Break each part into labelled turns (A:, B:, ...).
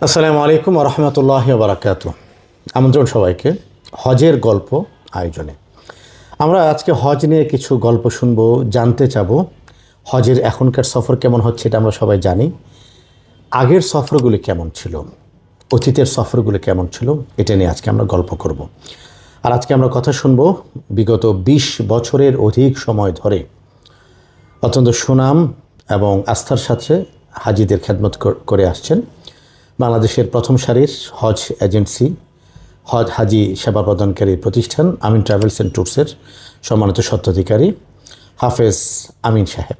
A: আসসালামু আলাইকুম ওয়া রাহমাতুল্লাহি ওয়া বারাকাতুহু। আমন্ত্রণ সবাইকে হজের গল্প আয়োজনে। আমরা আজকে হজ নিয়ে কিছু গল্প শুনবো, জানতে চাবো হজের এখনকার সফর কেমন হচ্ছে। এটা আমরা সবাই জানি। আগের সফরগুলি কেমন ছিল, অতীতের সফরগুলি কেমন ছিল, এটা নিয়ে আজকে আমরা গল্প করব। আর আজকে আমরা কথা শুনবো বিগত 20 বছরের অধিক সময় ধরে অত্যন্ত সুনাম এবং আস্থার সাথে হাজিদের খেদমত করে আসছেন বাংলাদেশের প্রথম সারির হজ এজেন্সি, হজ হাজি সেবা প্রদানকারী প্রতিষ্ঠান আমিন ট্রাভেলস অ্যান্ড ট্যুরসের সম্মানিত স্বত্বাধিকারী হাফেজ আমিন সাহেব।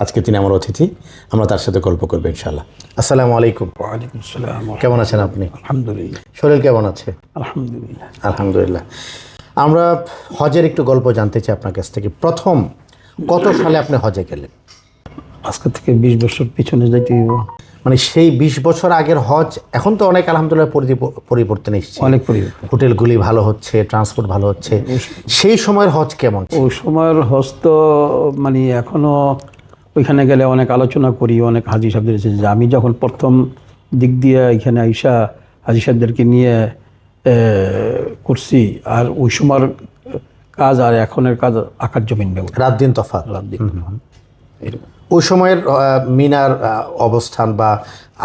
A: আজকে তিনি আমার অতিথি, আমরা তার সাথে গল্প করবো ইনশাআল্লাহ। আসসালামু আলাইকুম।
B: ওয়ালাইকুম আসসালাম।
A: কেমন আছেন আপনি?
B: আলহামদুলিল্লাহ।
A: শরীর কেমন আছে?
B: আলহামদুলিল্লাহ।
A: আলহামদুলিল্লাহ। আমরা হজের একটু গল্প জানতে চাই আপনার কাছ থেকে। প্রথম কত সালে আপনি হজে গেলেন?
B: আজকে থেকে 20 বছর পিছনে যাইতে হইব।
A: মানে সেই 20 বছর আগের হজ, এখন তো অনেক আলহামদুলিল্লাহ পরিবর্তন এসেছে,
B: অনেক পরিবর্তন।
A: হোটেলগুলি ভালো হচ্ছে, ট্রান্সপোর্ট ভালো হচ্ছে। সেই সময়ের হজ কেমন ছিল?
B: ওই সময়ের হস্ত মানে এখনো ওইখানে গেলে অনেক আলোচনা করি, অনেক হাজি সাহেবদের এসেছে যে আমি যখন প্রথম দিক দিয়ে এখানে আইসা হাজি সাহেবদেরকে নিয়ে করছি, আর ওই সময়ের কাজ আর এখনের কাজ আকাশ জমিন ব্যবধান,
A: রাত দিন তফাৎ।
B: রাত দিন। এরকম।
A: ওই সময়ের মিনার অবস্থান বা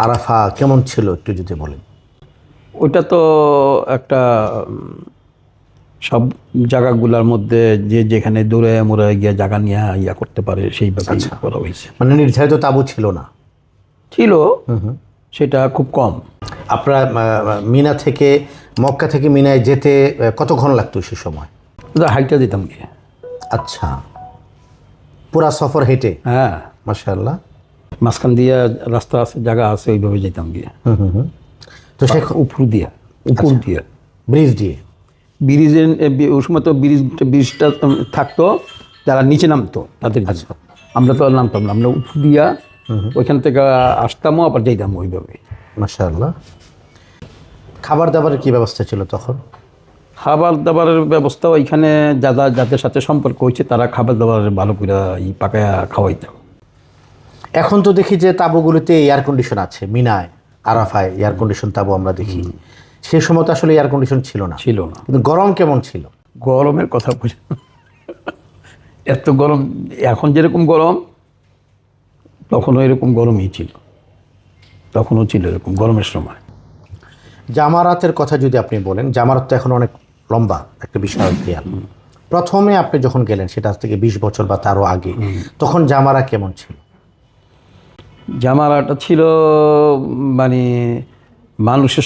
A: আরাফা কেমন ছিল একটু যদি বলেন।
B: ওইটা তো একটা সব জায়গাগুলোর মধ্যে যে যেখানে দূরে মোড়ে গিয়ে জায়গা নিয়ে ইয়া করতে পারে সেইভাবে করা হয়েছে।
A: মানে নির্ধারিত তাঁবু ছিল না?
B: ছিল, সেটা খুব কম।
A: আপনারা মিনা থেকে, মক্কা থেকে মিনায় যেতে কতক্ষণ লাগতো সে সময়?
B: হাইটা যেতাম গিয়ে।
A: আচ্ছা, পুরা সফর হেঁটে?
B: হ্যাঁ,
A: মাশাআল্লাহ।
B: মাঝখান দিয়ে রাস্তা আছে, জায়গা আছে, ওইভাবে যেতাম গিয়ে।
A: তো সে
B: উপর দিয়ে
A: ব্রিজ দিয়ে
B: ব্রিজের ওই সময় তো ব্রিজটা থাকতো, যারা নিচে নামতো তাদের কাছে। আমরা তো আর নামতাম না, আমরা উপর দিয়া ওইখান থেকে আসতামও আবার যাইতাম ওইভাবে।
A: মাশাআল্লাহ। খাবার দাবারের কি ব্যবস্থা ছিল তখন?
B: খাবার দাবারের ব্যবস্থা ওইখানে যাদের সাথে সম্পর্ক হয়েছে তারা খাবার দাবার ভালো করে পাকায়া খাওয়াইতো।
A: এখন তো দেখি যে তাঁবুগুলিতে এয়ার কন্ডিশন আছে, মিনায় আরাফায় এয়ার কন্ডিশন তাঁবু আমরা দেখি। সে সময় তো আসলে এয়ার কন্ডিশন ছিল না। কিন্তু গরম কেমন ছিল?
B: গরমের কথা বলি, এত গরম, এখন যেরকম গরম তখনও এরকম গরমই ছিল, তখনও ছিল এরকম গরমের সময়।
A: জামারাতের কথা যদি আপনি বলেন, জামারাত তো এখন অনেক লম্বা একটা বিশাল দেয়াল। প্রথমে আপনি যখন গেলেন, সেটা আজ থেকে 20 বছর বা তারও আগে, তখন জামারা কেমন ছিল?
B: জামারাটা ছিল মানে মানুষের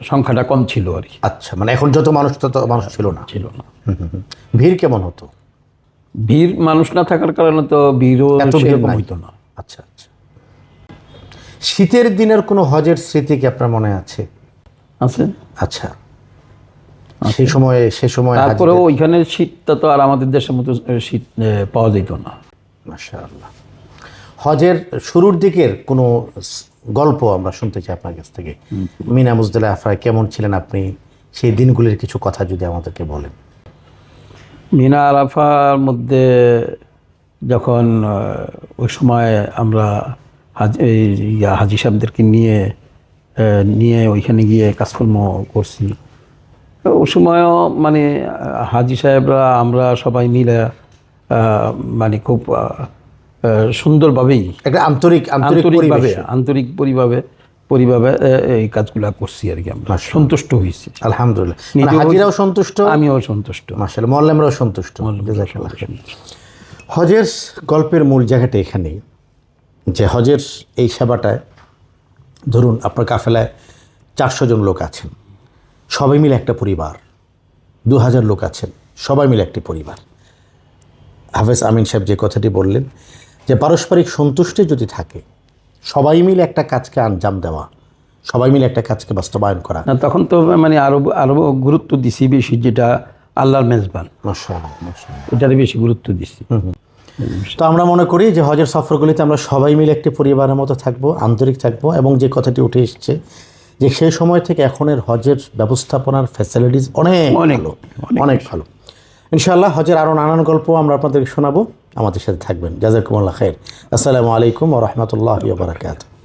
B: সংখ্যাটা কম ছিল আর কি।
A: আচ্ছা, মানে এখন যত মানুষ তত মানুষ ছিল না?
B: ছিল না।
A: ভিড় কেমন হতো?
B: ভিড় মানুষ না থাকার কারণে তো ভিড়ও
A: এত ভিড়
B: সেরকম
A: নাই।
B: হইতো না।
A: আচ্ছা আচ্ছা। শীতের দিনের কোনো হজের স্মৃতি কি আপনার মনে আছে?
B: আছে।
A: আচ্ছা, সে সময়
B: তারপরে ওইখানে শীতটা তো আর আমাদের দেশের মতো শীত পাওয়া যেত না।
A: মাশাআল্লাহ। হজের শুরুর দিকের কোনো গল্প আমরা শুনতে চাই আপনার কাছ থেকে। মিনা মুজদালিফায় কেমন ছিলেন আপনি, সেই দিনগুলির কিছু কথা যদি আমাদেরকে বলেন।
B: মিনা আরাফার মধ্যে যখন ওই সময় আমরা হাজি সাহেবদেরকে নিয়ে ওইখানে গিয়ে কাজকর্ম করছি, ওই সময়ও মানে হাজি সাহেবরা আমরা সবাই মিলে মানে খুব সুন্দরভাবেই
A: একটা
B: আন্তরিকভাবে এই কাজগুলা করছি আর কি। আমরা সন্তুষ্ট হয়েছি,
A: আলহামদুলিল্লাহ। হাজিরাও সন্তুষ্ট,
B: আমিও সন্তুষ্ট,
A: মাশাআল্লাহ, মোয়াল্লেমরাও সন্তুষ্ট। হজের গল্পের মূল জায়গাটা এখানেই, যে হজের এই সেবাটায় ধরুন আপনার কাফেলায় 400 জন লোক আছেন, সবাই মিলে একটা পরিবার। 2000 লোক আছেন, সবাই মিলে একটি পরিবার। হাফেজ আমিন সাহেব যে কথাটি বললেন, যে পারস্পরিক সন্তুষ্টি যদি থাকে, সবাই মিলে একটা কাজকে আঞ্জাম দেওয়া, সবাই মিলে একটা কাজকে বাস্তবায়ন করা,
B: না তখন তো মানে আরো গুরুত্ব দিছি বেশি, যেটা আল্লাহর মেজবান, এটারে বেশি গুরুত্ব দিছি।
A: তো আমরা মনে করি যে হজের সফরগুলিতে আমরা সবাই মিলে একটি পরিবারের মতো থাকবো, আন্তরিক থাকবো। এবং যে কথাটি উঠে এসছে যে সেই সময় থেকে এখনের হজের ব্যবস্থাপনার ফ্যাসিলিটিস অনেক ভালো। ইনশাআল্লাহ হজের আরও নানান গল্প আমরা আপনাদেরকে শোনাবো। আমাদের সাথে থাকবেন। জাযাকুমুল্লাহ খাইর। আসসালামু আলাইকুম ওয়া রাহমাতুল্লাহি ওয়া বারাকাতুহু।